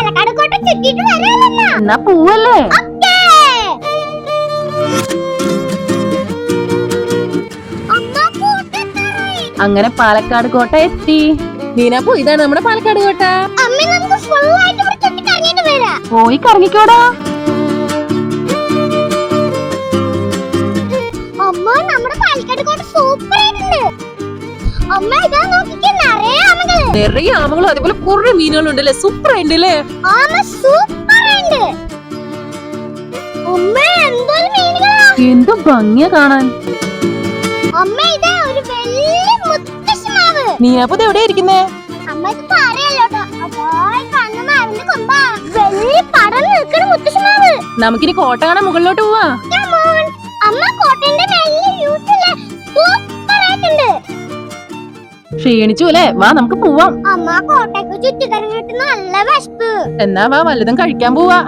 പാലക്കാട് കോട്ട ചുറ്റിട്ട് വരാമല്ലോ. എന്നാ പോവല്ലേ? അങ്ങനെ പാലക്കാട് കോട്ട എത്തി. മീനാപ്പൂ, ഇതാണ് നമ്മുടെ പാലക്കാട് കോട്ട. പോയി കറങ്ങിക്കോടാ. അമ്മ, നമ്മുടെ പാലക്കാട് കോട്ട സൂപ്പർ ആയിട്ടുണ്ട്. അമ്മ, ഇതാ നോക്കിക്കേ, നിറയെ ആമകള്. നിറയെ ആമകളും അതേപോലെ കുറെ മീനുകളും ഉണ്ടല്ലേ. സൂപ്പർ ആയിണ്ടല്ലേ? ആമ സൂപ്പർ ആയിണ്ട്. അമ്മ, എന്തോരം മീനുകളാ. എന്ത് ഭംഗിയാ കാണാൻ. അമ്മ, ഇതാ ഒരു വലിയ മുത്തശ്ശിമാവ്. മീനാപ്പൂ എവിടെയാ ഇരിക്കുന്നേ? അമ്മ, ഇത് പറയല്ലോട്ടോ. കണ്ണു മാറിന്റെ കൊമ്പാ. വലിയ പടർന്ന് നിൽക്കണ മുത്തശ്ശിമാവ്. നമുക്കിനി കോട്ട കാണാൻ മുകളിലോട്ട് പോവാ. അമ്മ, കോട്ടന്റെ വലിയ വ്യൂസ് ഇല്ലേ, സൂപ്പർ ആയിട്ടുണ്ട്. ക്ഷീണിച്ചു അല്ലേ? വാ, നമുക്ക് പോവാം. അമ്മ, കോട്ടയ്ക്ക് ചുറ്റിക്കറങ്ങിട്ട് നല്ല വിശപ്പ്. എന്നാ വാ, വല്ലതും കഴിക്കാൻ പോവാ.